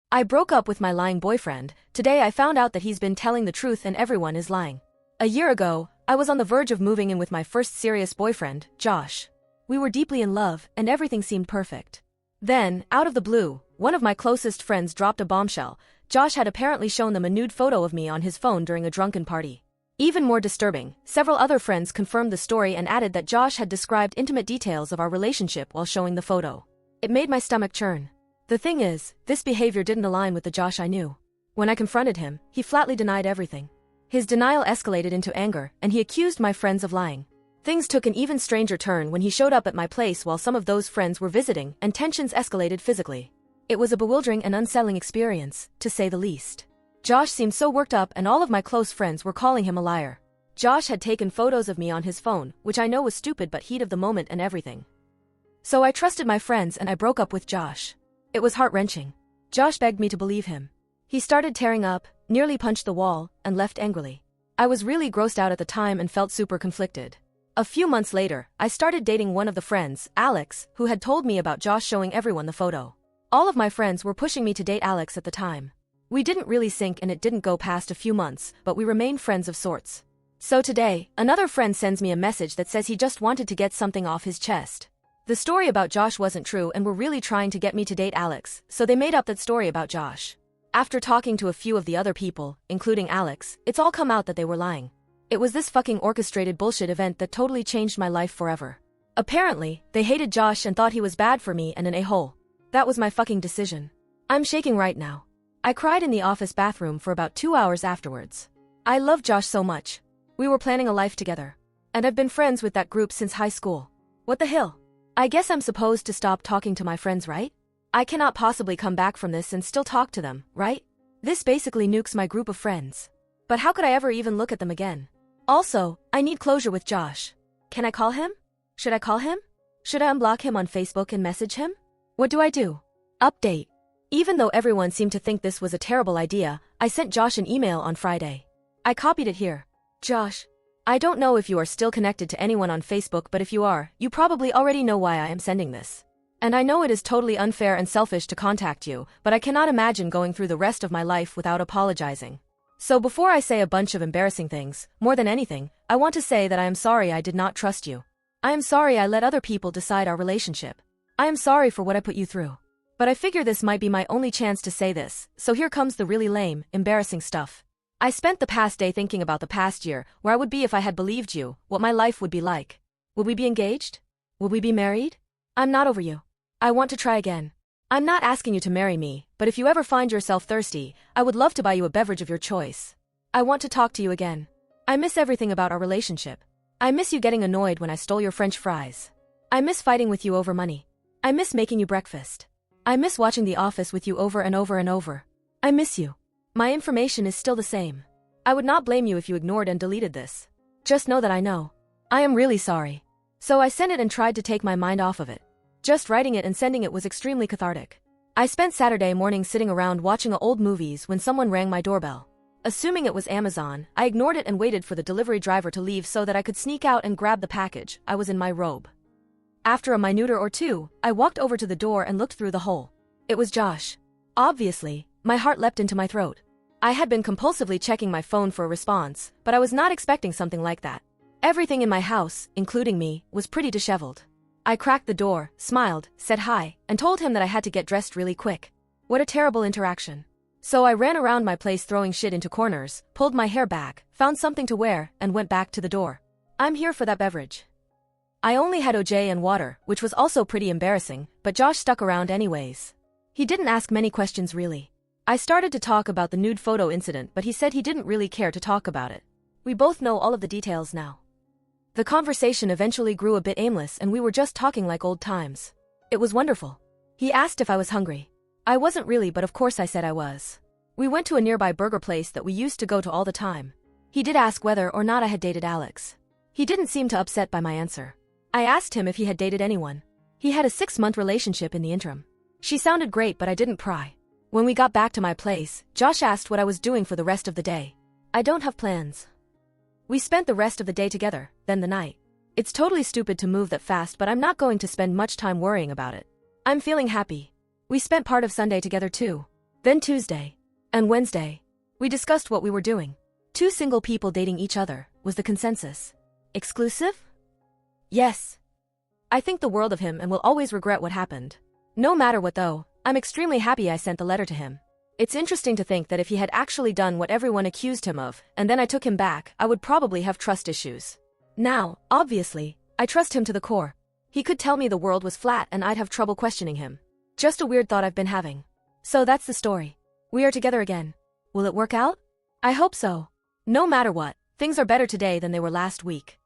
I broke up with my lying boyfriend. Today I found out that he's been telling the truth and everyone is lying. A year ago, I was on the verge of moving in with my first serious boyfriend, Josh. We were deeply in love, and everything seemed perfect. Then, out of the blue, one of my closest friends dropped a bombshell. Josh had apparently shown them a nude photo of me on his phone during a drunken party. Even more disturbing, several other friends confirmed the story and added that Josh had described intimate details of our relationship while showing the photo. It made my stomach churn. The thing is, this behavior didn't align with the Josh I knew. When I confronted him, he flatly denied everything. His denial escalated into anger, and he accused my friends of lying. Things took an even stranger turn when he showed up at my place while some of those friends were visiting, and tensions escalated physically. It was a bewildering and unsettling experience, to say the least. Josh seemed so worked up and all of my close friends were calling him a liar. Josh had taken photos of me on his phone, which I know was stupid but heat of the moment and everything. So I trusted my friends and I broke up with Josh. It was heart-wrenching. Josh begged me to believe him. He started tearing up, nearly punched the wall, and left angrily. I was really grossed out at the time and felt super conflicted. A few months later, I started dating one of the friends, Alex, who had told me about Josh showing everyone the photo. All of my friends were pushing me to date Alex at the time. We didn't really sync and it didn't go past a few months, but we remained friends of sorts. So today, another friend sends me a message that says he just wanted to get something off his chest. The story about Josh wasn't true and were really trying to get me to date Alex, so they made up that story about Josh. After talking to a few of the other people, including Alex, it's all come out that they were lying. It was this fucking orchestrated bullshit event that totally changed my life forever. Apparently, they hated Josh and thought he was bad for me and an a-hole. That was my fucking decision. I'm shaking right now. I cried in the office bathroom for about 2 hours afterwards. I love Josh so much. We were planning a life together. And I've been friends with that group since high school. What the hell? I guess I'm supposed to stop talking to my friends, right? I cannot possibly come back from this and still talk to them, right? This basically nukes my group of friends. But how could I ever even look at them again? Also, I need closure with Josh. Can I call him? Should I call him? Should I unblock him on Facebook and message him? What do I do? Update. Even though everyone seemed to think this was a terrible idea, I sent Josh an email on Friday. I copied it here. Josh, I don't know if you are still connected to anyone on Facebook, but if you are, you probably already know why I am sending this. And I know it is totally unfair and selfish to contact you, but I cannot imagine going through the rest of my life without apologizing. So before I say a bunch of embarrassing things, more than anything, I want to say that I am sorry I did not trust you. I am sorry I let other people decide our relationship. I am sorry for what I put you through. But I figure this might be my only chance to say this, so here comes the really lame, embarrassing stuff. I spent the past day thinking about the past year, where I would be if I had believed you, what my life would be like. Would we be engaged? Would we be married? I'm not over you. I want to try again. I'm not asking you to marry me, but if you ever find yourself thirsty, I would love to buy you a beverage of your choice. I want to talk to you again. I miss everything about our relationship. I miss you getting annoyed when I stole your French fries. I miss fighting with you over money. I miss making you breakfast. I miss watching The Office with you over and over and over. I miss you. My information is still the same. I would not blame you if you ignored and deleted this. Just know that I know. I am really sorry. So I sent it and tried to take my mind off of it. Just writing it and sending it was extremely cathartic. I spent Saturday morning sitting around watching old movies when someone rang my doorbell. Assuming it was Amazon, I ignored it and waited for the delivery driver to leave so that I could sneak out and grab the package. I was in my robe. After a minute or two, I walked over to the door and looked through the hole. It was Josh. Obviously, my heart leapt into my throat. I had been compulsively checking my phone for a response, but I was not expecting something like that. Everything in my house, including me, was pretty disheveled. I cracked the door, smiled, said hi, and told him that I had to get dressed really quick. What a terrible interaction. So I ran around my place throwing shit into corners, pulled my hair back, found something to wear, and went back to the door. I'm here for that beverage. I only had OJ and water, which was also pretty embarrassing, but Josh stuck around anyways. He didn't ask many questions really. I started to talk about the nude photo incident, but he said he didn't really care to talk about it. We both know all of the details now. The conversation eventually grew a bit aimless and we were just talking like old times. It was wonderful. He asked if I was hungry. I wasn't really, but of course I said I was. We went to a nearby burger place that we used to go to all the time. He did ask whether or not I had dated Alex. He didn't seem too upset by my answer. I asked him if he had dated anyone. He had a 6-month relationship in the interim. She sounded great, but I didn't pry. When we got back to my place, Josh asked what I was doing for the rest of the day. I don't have plans. We spent the rest of the day together, then the night. It's totally stupid to move that fast, but I'm not going to spend much time worrying about it. I'm feeling happy. We spent part of Sunday together too. Then Tuesday. And Wednesday. We discussed what we were doing. Two single people dating each other was the consensus. Exclusive? Yes. I think the world of him and will always regret what happened. No matter what though, I'm extremely happy I sent the letter to him. It's interesting to think that if he had actually done what everyone accused him of, and then I took him back, I would probably have trust issues. Now, obviously, I trust him to the core. He could tell me the world was flat and I'd have trouble questioning him. Just a weird thought I've been having. So that's the story. We are together again. Will it work out? I hope so. No matter what, things are better today than they were last week.